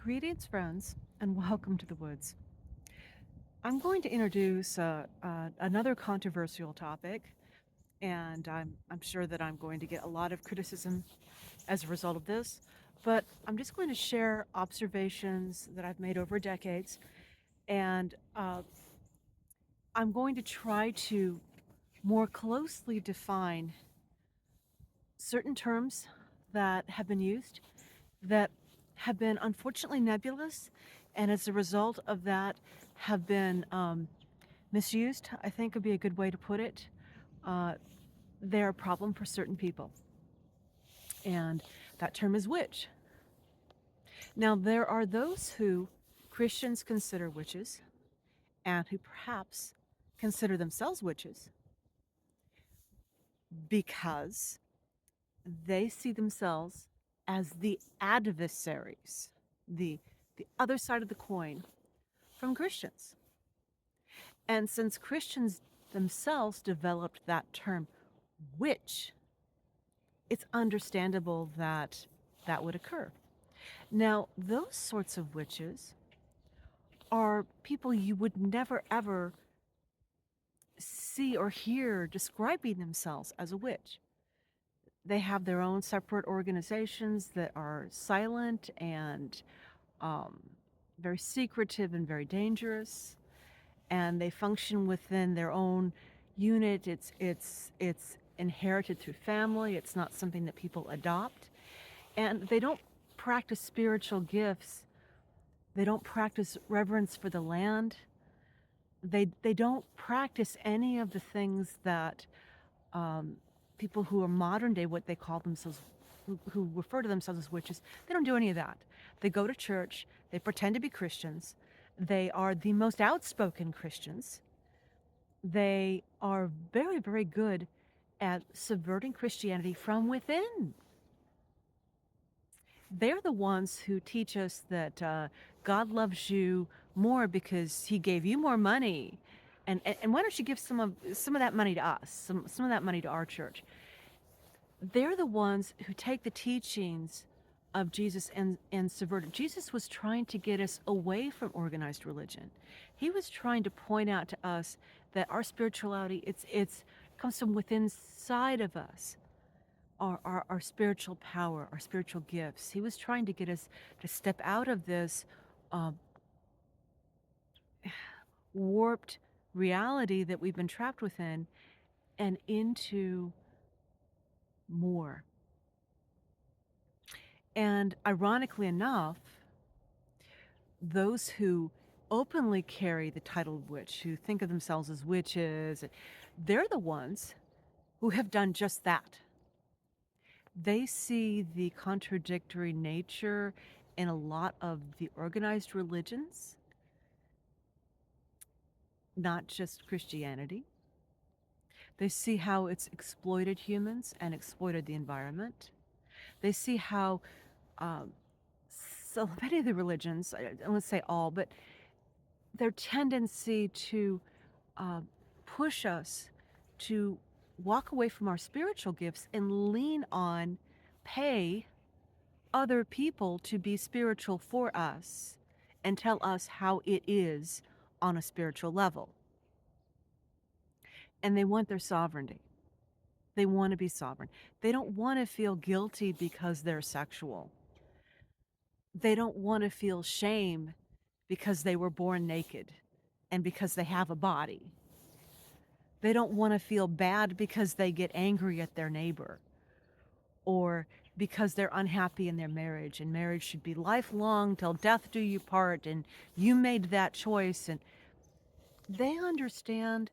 Greetings, friends, and welcome to the woods. I'm going to introduce another controversial topic, and I'm sure that I'm going to get a lot of criticism as a result of this. But I'm just going to share observations that I've made over decades, and I'm going to try to more closely define certain terms that have been used that have been unfortunately nebulous, and as a result of that, have been misused, I think would be a good way to put it. Uh, they're a problem for certain people, and that term is witch. Now, there are those who Christians consider witches, and who perhaps consider themselves witches because they see themselves as the adversaries, the, the other side of the coin from Christians. And since Christians themselves developed that term, witch, it's understandable that that would occur. Now, those sorts of witches are people you would never ever see or hear describing themselves as a witch. They have their own separate organizations that are silent and um, very secretive and very dangerous, and they function within their own unit. It's inherited through family. It's not something that people adopt, and they don't practice spiritual gifts. They don't practice reverence for the land. They don't practice any of the things that um, people who are modern day, what they call themselves, who refer to themselves as witches, they don't do any of that. They go to church. They pretend to be Christians. They are the most outspoken Christians. They are very, very good at subverting Christianity from within. They're the ones who teach us that God loves you more because he gave you more money. And why don't you give some of that money to us, some of that money to our church? They're the ones who take the teachings of Jesus and subvert it. Jesus was trying to get us away from organized religion. He was trying to point out to us that our spirituality, it's comes from within inside of us. Our spiritual power, our spiritual gifts. He was trying to get us to step out of this uh, warped reality that we've been trapped within and into more. And ironically enough, those who openly carry the title of witch, who think of themselves as witches, they're the ones who have done just that. They see the contradictory nature in a lot of the organized religions, not just Christianity. They see how it's exploited humans and exploited the environment. They see how um, so many of the religions, I won't say all, but their tendency to uh, push us to walk away from our spiritual gifts and lean on, pay other people to be spiritual for us and tell us how it is on a spiritual level. And they want their sovereignty. They want to be sovereign. They don't want to feel guilty because they're sexual. They don't want to feel shame because they were born naked and because they have a body. They don't want to feel bad because they get angry at their neighbor or because they're unhappy in their marriage, and marriage should be lifelong till death do you part, and you made that choice. And they understand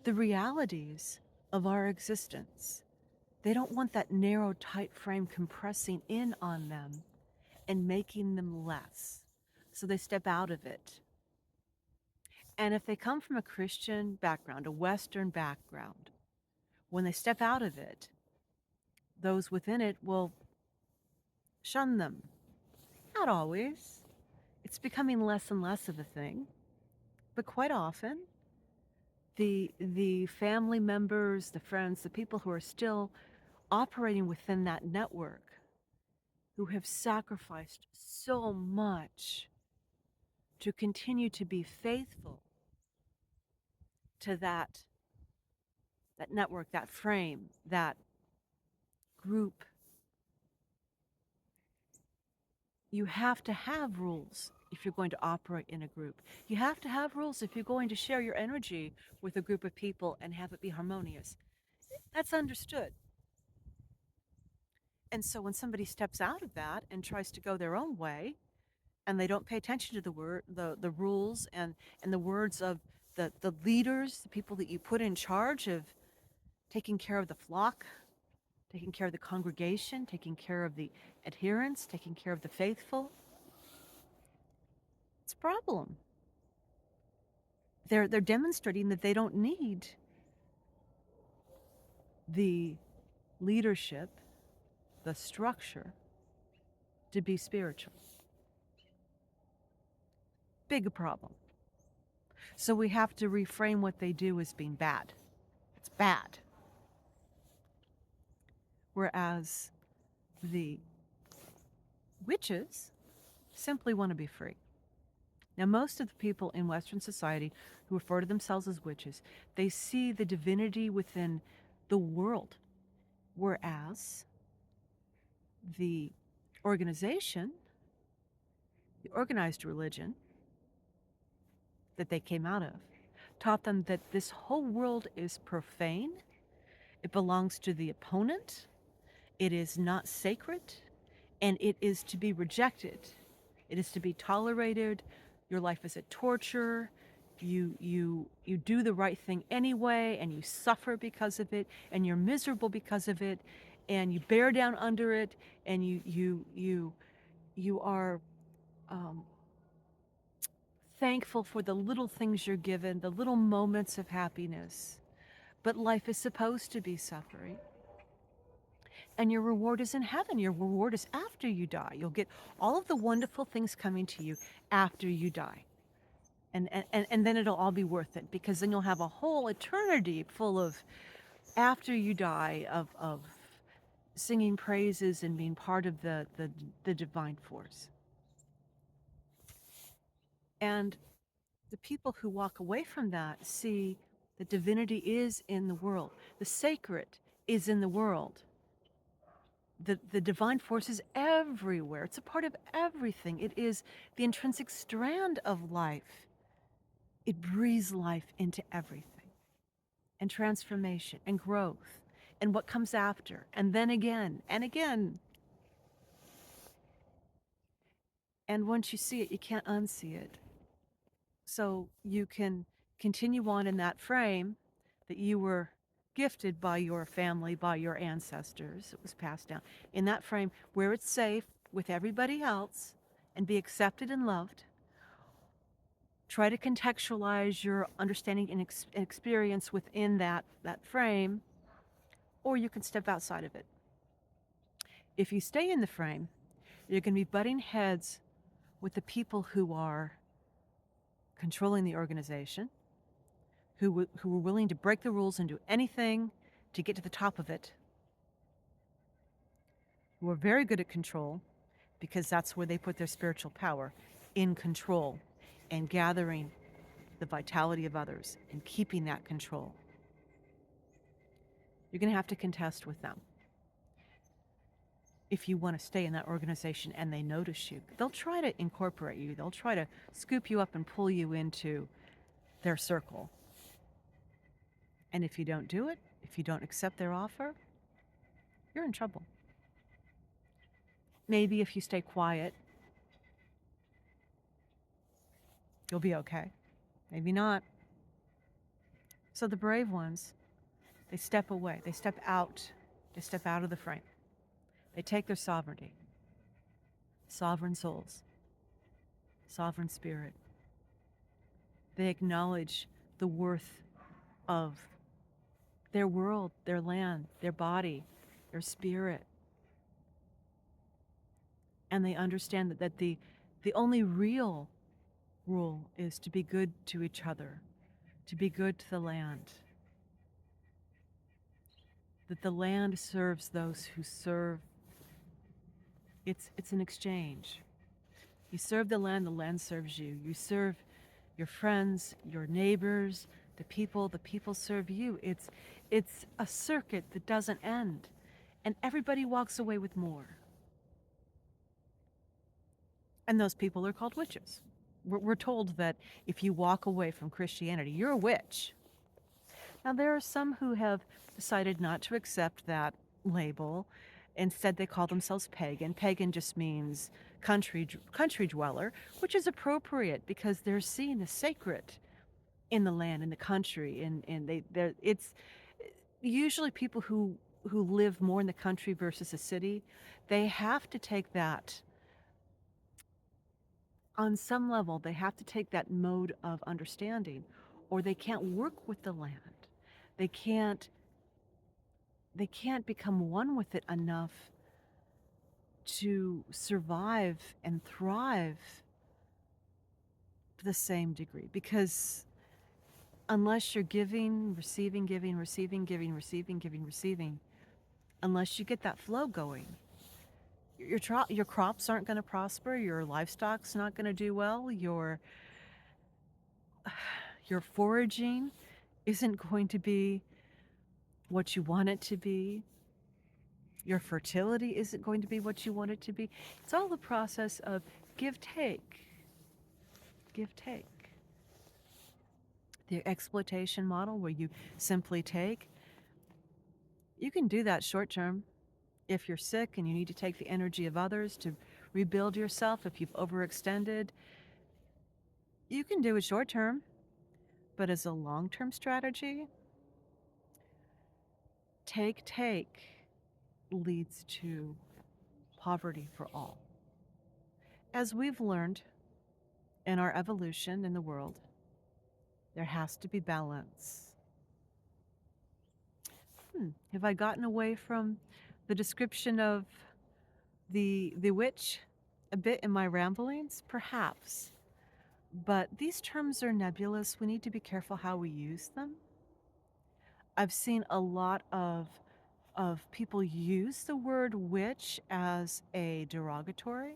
the realities of our existence. They don't want that narrow, tight frame compressing in on them and making them less. So they step out of it. And if they come from a Christian background, a Western background, when they step out of it, those within it will shun them. Not always. It's becoming less and less of a thing. But quite often, the family members, the friends, the people who are still operating within that network, who have sacrificed so much to continue to be faithful to that network, that frame, that group. You have to have rules if you're going to operate in a group. You have to have rules if you're going to share your energy with a group of people and have it be harmonious. That's understood. And so when somebody steps out of that and tries to go their own way, and they don't pay attention to the rules and the words of the leaders, the people that you put in charge of taking care of the flock, taking care of the congregation, taking care of the adherents, taking care of the faithful, it's a problem. They're demonstrating that they don't need the leadership, the structure to be spiritual. Big problem. So we have to reframe what they do as being bad. It's bad. Whereas the witches simply want to be free. Now, most of the people in Western society who refer to themselves as witches, they see the divinity within the world, whereas the organization, the organized religion that they came out of, taught them that this whole world is profane, it belongs to the opponent, it is not sacred, and it is to be rejected. It is to be tolerated. Your life is a torture. You do the right thing anyway, and you suffer because of it, and you're miserable because of it, and you bear down under it, and you are thankful for the little things you're given, the little moments of happiness. But life is supposed to be suffering. And your reward is in heaven. Your reward is after you die. You'll get all of the wonderful things coming to you after you die. And then it'll all be worth it, because then you'll have a whole eternity full of, after you die, of singing praises and being part of the divine force. And the people who walk away from that see that divinity is in the world. The sacred is in the world. The divine force is everywhere. It's a part of everything. It is the intrinsic strand of life. It breathes life into everything, and transformation and growth and what comes after, and then again and again. And once you see it, you can't unsee it. So you can continue on in that frame that you were gifted by your family, by your ancestors. It was passed down. In that frame where it's safe with everybody else and be accepted and loved. Try to contextualize your understanding and experience within that frame, or you can step outside of it. If you stay in the frame, you're going to be butting heads with the people who are controlling the organization, who are willing to break the rules and do anything to get to the top of it, who are very good at control, because that's where they put their spiritual power, in control and gathering the vitality of others and keeping that control. You're going to have to contest with them. If you want to stay in that organization and they notice you, they'll try to incorporate you. They'll try to scoop you up and pull you into their circle. And if you don't do it, if you don't accept their offer, you're in trouble. Maybe if you stay quiet, you'll be okay. Maybe not. So the brave ones, they step away. They step out. They step out of the frame. They take their sovereignty. Sovereign souls. Sovereign spirit. They acknowledge the worth of their world, their land, their body, their spirit. And they understand that the only real rule is to be good to each other, to be good to the land. That the land serves those who serve It's an exchange. You serve the land serves you. You serve your friends, your neighbors, the people serve you. It's a circuit that doesn't end, and everybody walks away with more. And those people are called witches. We're told that if you walk away from Christianity, you're a witch. Now, there are some who have decided not to accept that label. Instead, they call themselves pagan. Pagan just means country dweller, which is appropriate because they're seen as sacred in the land, in the country, and it's usually people who live more in the country versus a city. They have to take that on some level. They have to take that mode of understanding, or they can't work with the land. They can't they can't become one with it enough to survive and thrive to the same degree, because unless you're giving, unless you get that flow going, your crops aren't going to prosper, your livestock's not going to do well, your foraging isn't going to be what you want it to be. Your fertility isn't going to be what you want it to be. It's all the process of give take. Give take. The exploitation model where you simply take, you can do that short term. If you're sick and you need to take the energy of others to rebuild yourself, if you've overextended, you can do it short term. But as a long term strategy, take leads to poverty for all. As we've learned in our evolution in the world, there has to be balance. Have I gotten away from the description of the witch a bit in my ramblings? Perhaps. But these terms are nebulous. We need to be careful how we use them. I've seen a lot of people use the word witch as a derogatory,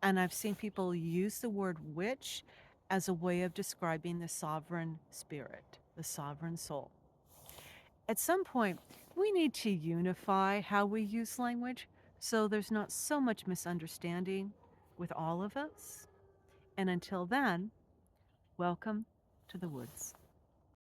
and I've seen people use the word witch as a way of describing the sovereign spirit, the sovereign soul. At some point, we need to unify how we use language so there's not so much misunderstanding with all of us. And until then, welcome to the woods.